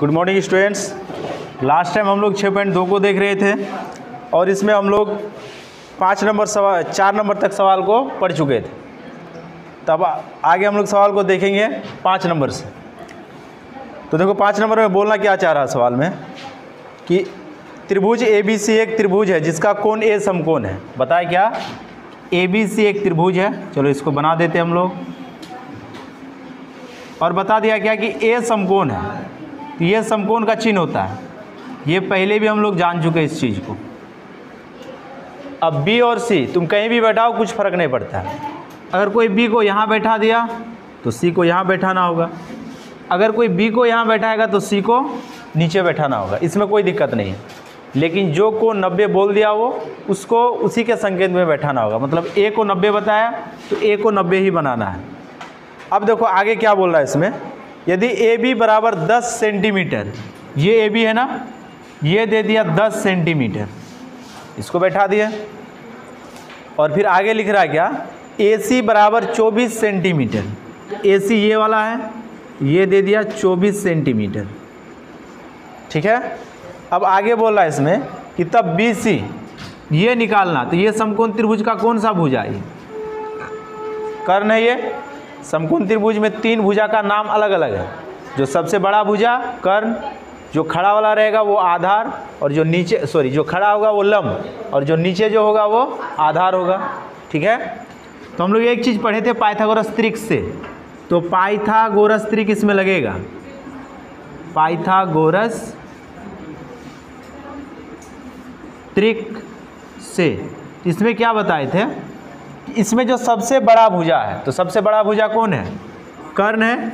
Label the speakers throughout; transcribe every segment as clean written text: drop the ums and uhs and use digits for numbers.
Speaker 1: Good morning students. Last time हम लोग 6.2 को देख रहे थे और इसमें हम लोग 4 नंबर तक सवाल को पढ़ चुके थे। तब आगे हम लोग सवाल को देखेंगे 5 नंबर से। तो देखो 5 नंबर में बोलना क्या चाह रहा है सवाल में कि त्रिभुज ABC एक त्रिभुज है जिसका कोण A समकोण है। बताए क्या? ABC एक त्रिभुज है। चलो इसको बना देते हम लोग। और बता दिया क्या कि A समकोण है, तो ये समकोण का चिन्ह होता है। ये पहले भी हम लोग जान चुके इस चीज़ को। अब B और C तुम कहीं भी बैठाओ कुछ फ़र्क नहीं पड़ता है। अगर कोई B को यहाँ बैठा दिया तो C को यहाँ बैठाना होगा। अगर कोई B को यहाँ बैठाएगा तो C को नीचे बैठाना होगा। इसमें कोई दिक्कत नहीं है। लेकिन जो को 90 बोल दिया वो उसको उसी के संकेत में बैठाना होगा। मतलब A को 90 बताया तो A को 90 ही बनाना है। अब देखो आगे क्या बोल रहा है इसमें। यदि AB बराबर 10 सेंटीमीटर, ये AB है ना, ये दे दिया 10 सेंटीमीटर, इसको बैठा दिया। और फिर आगे लिख रहा है क्या? AC बराबर 24 सेंटीमीटर। AC ये वाला है, ये दे दिया 24 सेंटीमीटर। ठीक है। अब आगे बोल रहा है इसमें कि तब BC ये निकालना। तो ये समकोण त्रिभुज का कौन सा भुजा है? कर्ण है। ये समकोण त्रिभुज में 3 भुजा का नाम अलग अलग है। जो सबसे बड़ा भुजा कर्ण, जो खड़ा वाला रहेगा वो आधार, और जो नीचे जो खड़ा होगा वो लंब, और जो नीचे जो होगा वो आधार होगा। ठीक है। तो हम लोग एक चीज़ पढ़े थे पाइथागोरस त्रिक से। तो पाइथागोरस त्रिक इसमें लगेगा। पाइथागोरस त्रिक से इसमें क्या बताए थे? इसमें जो सबसे बड़ा भुजा है, तो सबसे बड़ा भुजा कौन है? कर्ण है।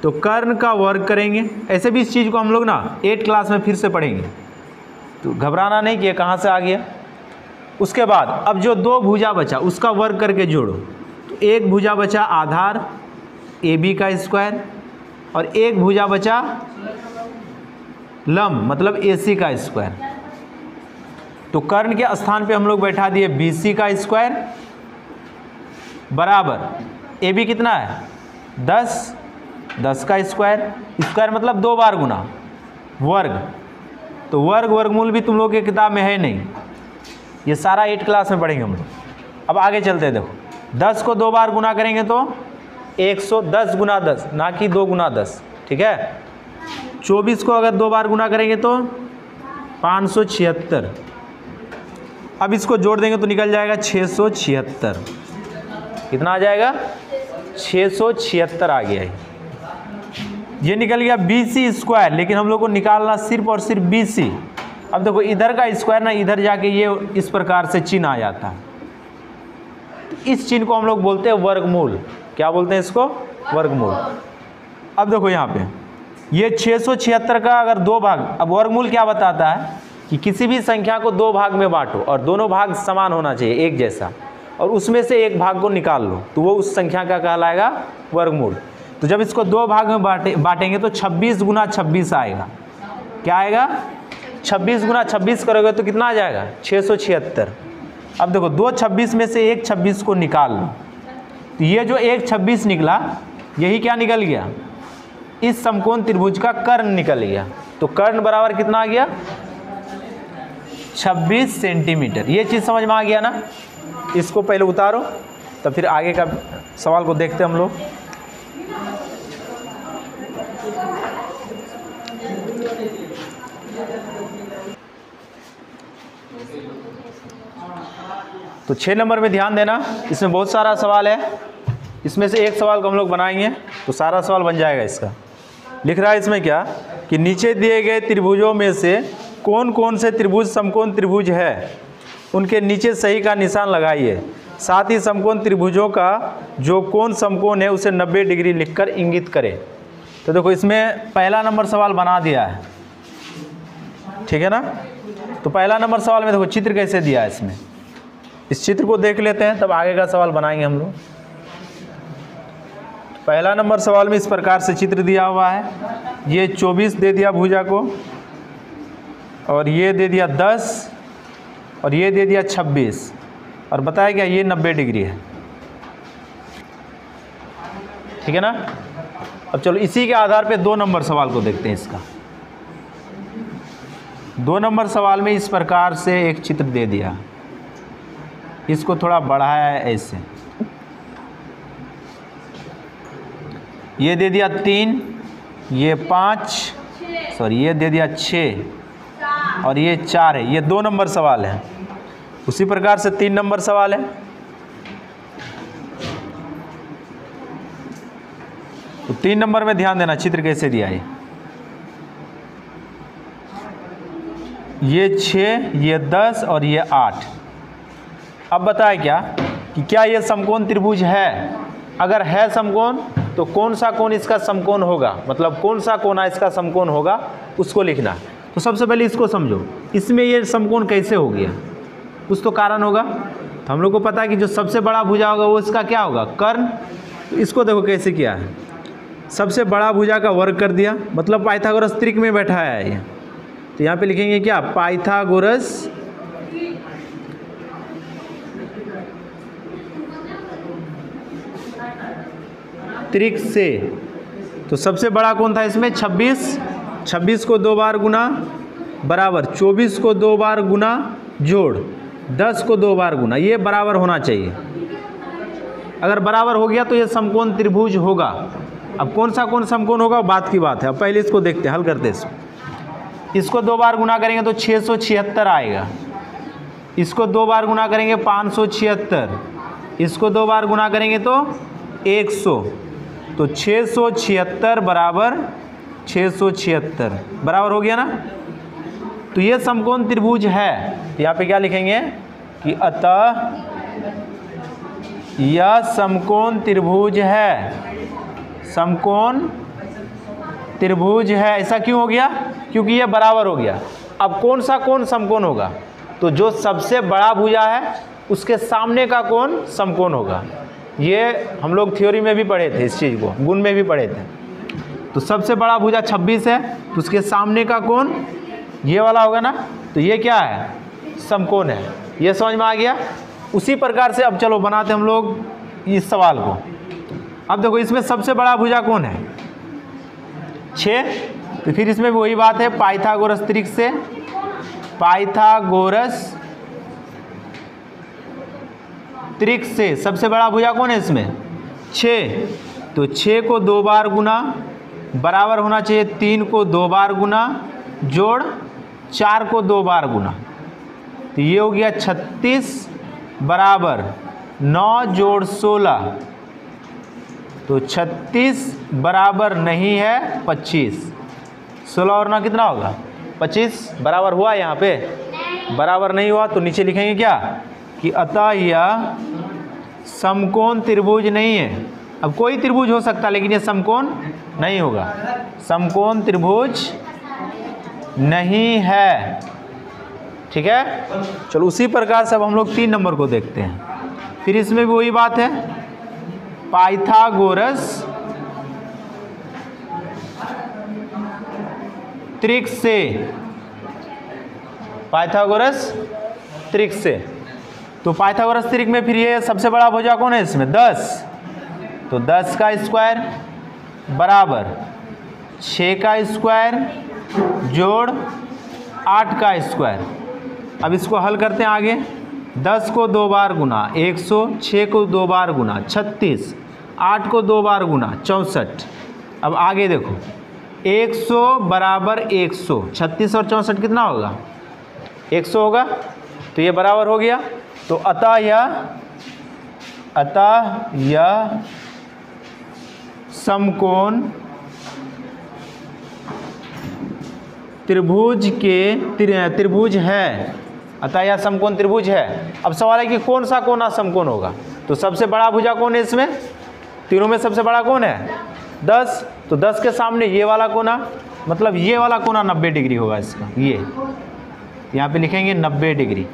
Speaker 1: तो कर्ण का वर्ग करेंगे। ऐसे भी इस चीज़ को हम लोग ना 8 क्लास में फिर से पढ़ेंगे, तो घबराना नहीं कि ये कहाँ से आ गया। उसके बाद अब जो 2 भुजा बचा उसका वर्ग करके जोड़ो। तो एक भुजा बचा आधार AB का स्क्वायर, और एक भुजा बचा लंब मतलब AC का स्क्वायर। तो कर्ण के स्थान पे हम लोग बैठा दिए BC का स्क्वायर बराबर AB कितना है? 10 का स्क्वायर। स्क्वायर मतलब 2 बार गुना वर्ग। तो वर्गमूल भी तुम लोग के किताब में है नहीं। ये सारा 8 क्लास में पढ़ेंगे हम लोग। अब आगे चलते हैं। देखो 10 को 2 बार गुना करेंगे तो 110 गुना 10, ना कि 2 गुना 10। ठीक है। 24 को अगर 2 बार गुना करेंगे तो 576। अब इसको जोड़ देंगे तो निकल जाएगा 676। कितना आ जाएगा? 676 आ गया है। ये निकल गया BC स्क्वायर, लेकिन हम लोग को निकालना सिर्फ और सिर्फ BC। अब देखो इधर का स्क्वायर ना इधर जाके ये इस प्रकार से चिन्ह आ जाता है। इस चिन्ह को हम लोग बोलते हैं वर्गमूल। क्या बोलते हैं इसको? वर्गमूल। अब देखो यहाँ पे ये 676 का अगर 2 भाग, अब वर्गमूल क्या बताता है कि किसी भी संख्या को 2 भाग में बांटो और दोनों भाग समान होना चाहिए, एक जैसा, और उसमें से एक भाग को निकाल लो तो वो उस संख्या का कहलाएगा वर्गमूल। तो जब इसको 2 भाग में बांटेंगे तो 26 गुना 26 आएगा। क्या आएगा? 26 गुना 26 करोगे तो कितना आ जाएगा? 676। अब देखो 2 26 में से एक 26 को निकाल लो, तो ये जो एक 26 निकला यही क्या निकल गया? इस समकोण त्रिभुज का कर्ण निकल गया। तो कर्ण बराबर कितना आ गया? 26 सेंटीमीटर। ये चीज़ समझ में आ गया ना? इसको पहले उतारो तब फिर आगे का सवाल को देखते हम लोग। तो 6 नंबर में ध्यान देना, इसमें बहुत सारा सवाल है। इसमें से एक सवाल को हम लोग बनाएंगे तो सारा सवाल बन जाएगा इसका। लिख रहा है इसमें क्या कि नीचे दिए गए त्रिभुजों में से कौन कौन से त्रिभुज समकोण त्रिभुज है, उनके नीचे सही का निशान लगाइए। साथ ही समकोण त्रिभुजों का जो कोण समकोण है उसे 90 डिग्री लिखकर इंगित करें। तो देखो इसमें पहला नंबर सवाल बना दिया है। ठीक है ना? तो पहला नंबर सवाल में देखो चित्र कैसे दिया है इसमें। इस चित्र को देख लेते हैं तब आगे का सवाल बनाएंगे हम लोग। पहला नंबर सवाल में इस प्रकार से चित्र दिया हुआ है। ये 24 दे दिया भुजा को, और ये दे दिया 10, और ये दे दिया 26, और बताया क्या ये 90 डिग्री है। ठीक है ना? अब चलो इसी के आधार पे 2 नंबर सवाल को देखते हैं इसका। 2 नंबर सवाल में इस प्रकार से एक चित्र दे दिया, इसको थोड़ा बढ़ाया है ऐसे, ये दे दिया 3, ये 5, सॉरी ये दे दिया 6 और ये 4 है। ये 2 नंबर सवाल है। उसी प्रकार से 3 नंबर सवाल है, तो 3 नंबर में ध्यान देना चित्र कैसे दिया है। ये 6, ये 10 और ये 8। अब बताए क्या कि क्या ये समकोण त्रिभुज है? अगर है समकोण तो कौन सा कोण इसका समकोण होगा, मतलब कौन सा कोना इसका समकोण होगा उसको लिखना। तो सबसे पहले इसको समझो, इसमें ये समकोण कैसे हो गया, कुछ तो कारण होगा। तो हम लोग को पता है कि जो सबसे बड़ा भुजा होगा वो इसका क्या होगा, कर्ण। तो इसको देखो कैसे किया है, सबसे बड़ा भुजा का वर्ग कर दिया, मतलब पाइथागोरस त्रिक में बैठाया है ये। तो यहाँ पे लिखेंगे क्या, पाइथागोरस त्रिक से। तो सबसे बड़ा कौन था इसमें, 26, 26 को 2 बार गुना बराबर 24 को 2 बार गुना जोड़ 10 को 2 बार गुना, ये बराबर होना चाहिए। अगर बराबर हो गया तो ये समकोण त्रिभुज होगा। अब कौन सा कौन समकोण होगा बात की बात है। अब पहले इसको देखते हैं, हल करते हैं इसको 2 बार गुना करेंगे तो 676 आएगा, इसको 2 बार गुना करेंगे 576, इसको 2 बार गुना करेंगे तो 100, तो 676 बराबर 676 बराबर हो गया ना। तो ये समकोण त्रिभुज है। तो यहाँ पे क्या लिखेंगे कि अतः यह समकोण त्रिभुज है, समकोण त्रिभुज है। ऐसा क्यों हो गया, क्योंकि ये बराबर हो गया। अब कौन सा कोण समकोण होगा, तो जो सबसे बड़ा भुजा है उसके सामने का कोण समकोण होगा। ये हम लोग थ्योरी में भी पढ़े थे, इस चीज़ को गुण में भी पढ़े थे। तो सबसे बड़ा भुजा 26 है, तो उसके सामने का कोण ये वाला होगा ना, तो ये क्या है, समकोण है। ये समझ में आ गया। उसी प्रकार से अब चलो बनाते हम लोग इस सवाल को। अब देखो इसमें सबसे बड़ा भुजा कौन है, 6। तो फिर इसमें भी वही बात है, पाइथागोरस त्रिक से, पाइथागोरस त्रिक से सबसे बड़ा भुजा कौन है इसमें, 6। तो 6 को 2 बार गुना बराबर होना चाहिए 3 को 2 बार गुना जोड़ 4 को 2 बार गुना, तो ये हो गया 36 बराबर 9 जोड़ 16, तो 36 बराबर नहीं है 25। 16 और 9 कितना होगा, 25 बराबर हुआ। यहाँ पे बराबर नहीं हुआ तो नीचे लिखेंगे क्या कि अतः यह समकोण त्रिभुज नहीं है। अब कोई त्रिभुज हो सकता है लेकिन ये समकोण नहीं होगा, समकोण त्रिभुज नहीं है। ठीक है, चलो उसी प्रकार से अब हम लोग 3 नंबर को देखते हैं। फिर इसमें भी वही बात है, पाइथागोरस त्रिक से, पाइथागोरस त्रिक से। तो पाइथागोरस त्रिक में फिर ये सबसे बड़ा भुजा कौन है इसमें, 10। तो 10 का स्क्वायर बराबर 6 का स्क्वायर जोड़ 8 का स्क्वायर। अब इसको हल करते हैं आगे। 10 को 2 बार गुना 100, 6 को 2 बार गुना 36, 8 को 2 बार गुना 64। अब आगे देखो 100 बराबर 100, 36 और 64 कितना होगा, 100 होगा। तो ये बराबर हो गया। तो अतः यह समकोण त्रिभुज है, अतः यह समकोण त्रिभुज है। अब सवाल है कि कौन सा कोना समकोण होगा। तो सबसे बड़ा भुजा कौन है इसमें, तीनों में सबसे बड़ा कौन है, 10। तो 10 के सामने ये वाला कोना, मतलब ये वाला कोना 90 डिग्री होगा इसका। ये यहाँ पे लिखेंगे 90 डिग्री।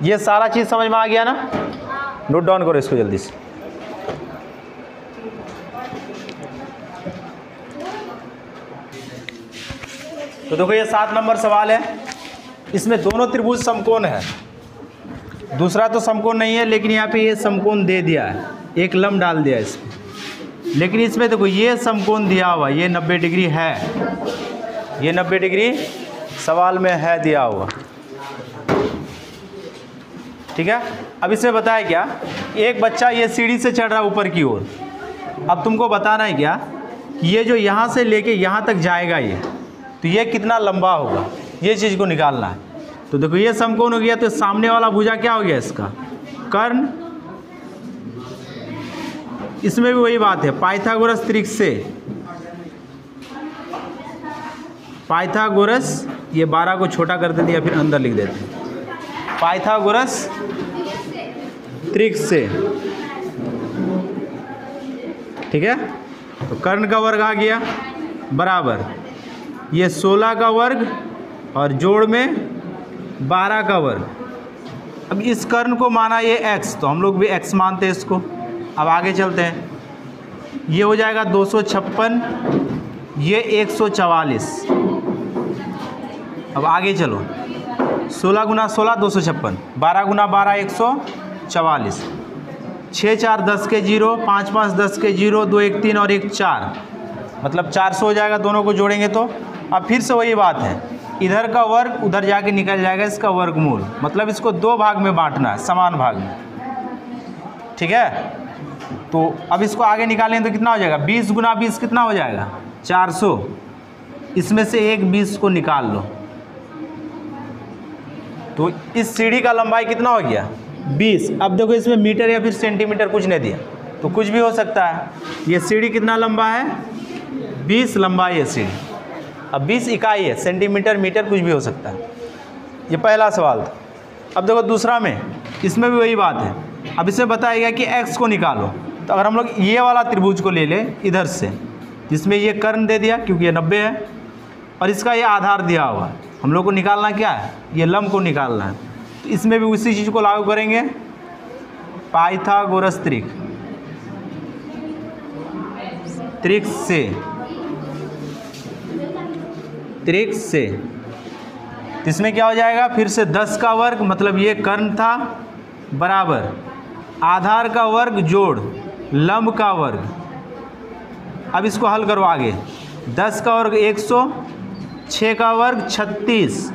Speaker 1: ये सारा चीज़ समझ में आ गया ना, नोट डाउन करो इसको जल्दी से। तो देखो ये 7 नंबर सवाल है, इसमें दोनों त्रिभुज समकोण है, दूसरा तो समकोण नहीं है, लेकिन यहाँ पे ये समकोण दे दिया है, एक लंब डाल दिया इसमें। लेकिन इसमें देखो ये समकोण दिया हुआ, ये 90 डिग्री है, ये 90 डिग्री सवाल में है दिया हुआ, ठीक है। अब इसमें बताया क्या, एक बच्चा ये सीढ़ी से चढ़ रहा है ऊपर की ओर। अब तुमको बताना है क्या, ये जो यहाँ से लेके यहाँ तक जाएगा ये, तो ये कितना लंबा होगा, ये चीज़ को निकालना है। तो देखो ये समकोण हो गया, तो सामने वाला भुजा क्या हो गया इसका, कर्ण। इसमें भी वही बात है, पाइथागोरस त्रिक से, पाइथागोरस, ये 12 को छोटा कर देते या फिर अंदर लिख देते हैं, पाइथागोरस त्रिक से, ठीक है। तो कर्ण का वर्ग आ गया बराबर ये 16 का वर्ग और जोड़ में 12 का वर्ग। अब इस कर्ण को माना ये x, तो हम लोग भी x मानते हैं इसको। अब आगे चलते हैं, ये हो जाएगा 256, ये 144। अब आगे चलो, 16 गुना 16 256, 12 गुना 12 144, 6 4 10 के 0, 5 5 10 के 0, 2 1 3 और 1 4, मतलब 400 हो जाएगा दोनों को जोड़ेंगे तो। अब फिर से वही बात है, इधर का वर्ग उधर जाके निकल जाएगा इसका वर्गमूल, मतलब इसको 2 भाग में बांटना है, समान भाग में, ठीक है। तो अब इसको आगे निकालें तो कितना हो जाएगा, 20 गुना 20 कितना हो जाएगा 400, इसमें से एक 20 को निकाल लो। तो इस सीढ़ी का लंबाई कितना हो गया 20। अब देखो इसमें मीटर या फिर सेंटीमीटर कुछ नहीं दिया, तो कुछ भी हो सकता है। ये सीढ़ी कितना लंबा है 20 लंबाई है सीढ़ी। अब 20 इकाई है, सेंटीमीटर मीटर कुछ भी हो सकता है। ये पहला सवाल था। अब देखो दूसरा में, इसमें भी वही बात है। अब इसमें बताया गया कि x को निकालो, तो अगर हम लोग ये वाला त्रिभुज को ले लें इधर से, जिसमें ये कर्ण दे दिया क्योंकि ये 90 है और इसका ये आधार दिया हुआ है, हम लोग को निकालना क्या है, ये लंब को निकालना है। तो इसमें भी उसी चीज़ को लागू करेंगे, पाइथागोरस त्रिक, त्रिक से, त्रिक से। तो इसमें क्या हो जाएगा, फिर से 10 का वर्ग, मतलब ये कर्ण था, बराबर आधार का वर्ग जोड़ लंब का वर्ग। अब इसको हल करो आगे, 10 का वर्ग 100, 6 का वर्ग 36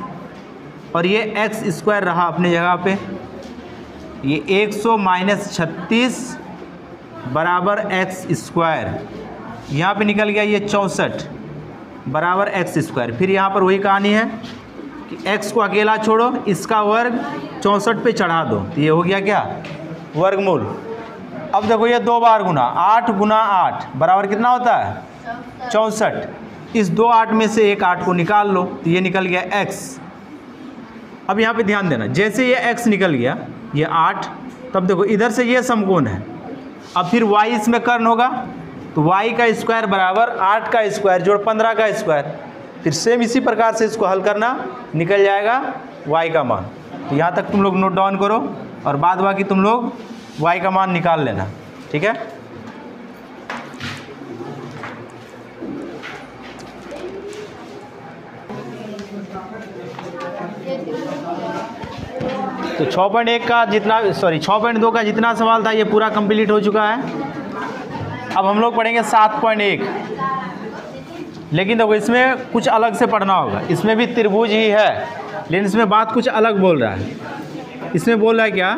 Speaker 1: और ये x स्क्वायर रहा अपनी जगह पे, ये 100 माइनस 36 बराबर x स्क्वायर। यहाँ पे निकल गया ये 64 बराबर x स्क्वायर। फिर यहाँ पर वही कहानी है कि x को अकेला छोड़ो, इसका वर्ग 64 पे चढ़ा दो, तो ये हो गया क्या वर्गमूल। अब देखो ये 2 बार गुना, 8 गुना 8 बराबर कितना होता है 64। इस 2 8 में से एक 8 को निकाल लो, तो ये निकल गया x। अब यहाँ पे ध्यान देना, जैसे ये x निकल गया ये 8, तब देखो इधर से ये समकोण है। अब फिर y इसमें कर्ण होगा, तो y का स्क्वायर बराबर 8 का स्क्वायर जोड़ 15 का स्क्वायर। फिर सेम इसी प्रकार से इसको हल करना, निकल जाएगा y का मान। तो यहाँ तक तुम लोग नोट डाउन करो और बाद बाकी तुम लोग y का मान निकाल लेना, ठीक है। तो 6.1 का जितना 6.2 का जितना सवाल था ये पूरा कंप्लीट हो चुका है। अब हम लोग पढ़ेंगे 7.1, लेकिन देखो इसमें कुछ अलग से पढ़ना होगा। इसमें भी त्रिभुज ही है, लेकिन इसमें बात कुछ अलग बोल रहा है। इसमें बोल रहा है क्या,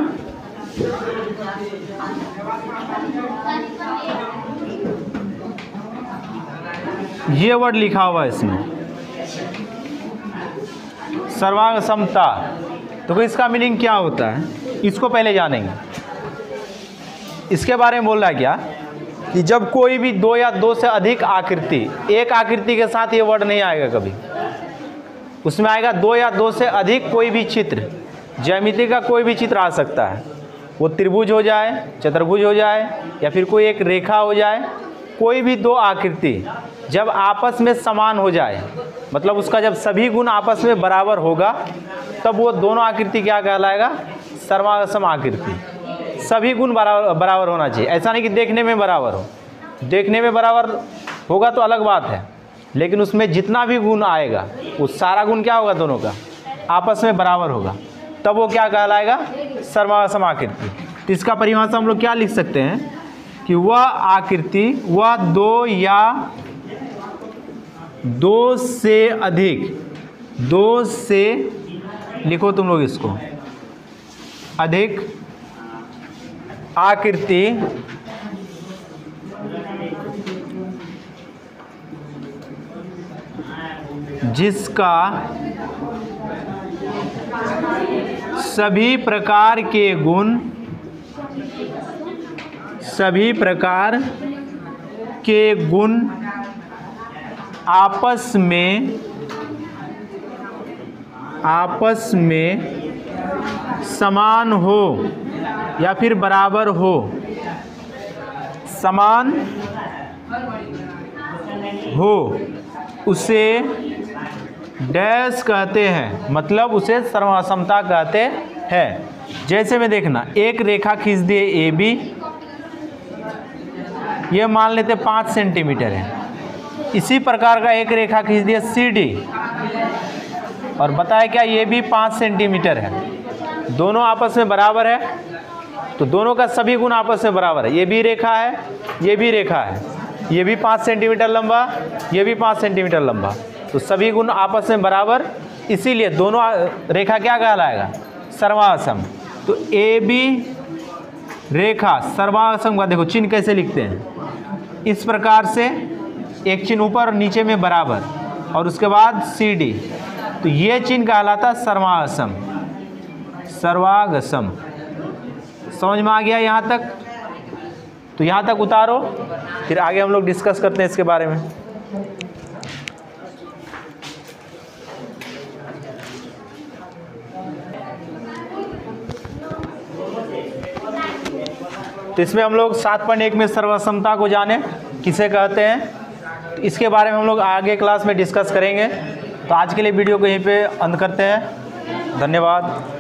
Speaker 1: ये वर्ड लिखा हुआ है इसमें, सर्वांग समता। तो इसका मीनिंग क्या होता है, इसको पहले जानेंगे। इसके बारे में बोल रहा है क्या कि जब कोई भी 2 या 2 से अधिक आकृति, एक आकृति के साथ ये वर्ड नहीं आएगा कभी, उसमें आएगा 2 या 2 से अधिक कोई भी चित्र, ज्यामिति का कोई भी चित्र आ सकता है। वो त्रिभुज हो जाए, चतुर्भुज हो जाए या फिर कोई एक रेखा हो जाए। कोई भी 2 आकृति जब आपस में समान हो जाए, मतलब उसका जब सभी गुण आपस में बराबर होगा, तब वो दोनों आकृति क्या कहलाएगा, सर्वांगसम आकृति। सभी गुण बराबर होना चाहिए, ऐसा नहीं कि देखने में बराबर हो। देखने में बराबर होगा तो अलग बात है, लेकिन उसमें जितना भी गुण आएगा वो सारा गुण क्या होगा, दोनों का आपस में बराबर होगा, तब वो क्या कहलाएगा, सर्वांगसम आकृति। तो इसका परिभाषा हम लोग क्या लिख सकते हैं कि वह आकृति, वह 2 या 2 से अधिक 2 से लिखो तुम लोग इसको, अधिक आकृति जिसका सभी प्रकार के गुण आपस में समान हो या फिर बराबर हो, समान हो, उसे डैश कहते हैं, मतलब उसे सर्वासमता कहते हैं। जैसे में देखना, एक रेखा खींच दिए ए बी, ये मान लेते 5 सेंटीमीटर है। इसी प्रकार का एक रेखा खींच दिया सी डी और बताया क्या ये भी 5 सेंटीमीटर है। दोनों आपस में बराबर है, तो दोनों का सभी गुण आपस में बराबर है। ये भी रेखा है, ये भी रेखा है, ये भी 5 सेंटीमीटर लंबा, ये भी 5 सेंटीमीटर लंबा, तो सभी गुण आपस में बराबर, इसीलिए दोनों रेखा क्या कहलाएगा, सर्वासम। तो ए बी रेखा सर्वासम का देखो चिन्ह कैसे लिखते हैं, इस प्रकार से एक चिन्ह ऊपर और नीचे में बराबर, और उसके बाद सी डी, तो ये चिन्ह कहलाता सर्वासम, सर्वागसम। समझ में आ गया यहाँ तक? तो यहाँ तक उतारो, फिर आगे हम लोग डिस्कस करते हैं इसके बारे में। तो इसमें हम लोग 7.1 में सर्वासमता को जाने किसे कहते हैं, तो इसके बारे में हम लोग आगे क्लास में डिस्कस करेंगे। तो आज के लिए वीडियो को यहीं पे अंत करते हैं। धन्यवाद।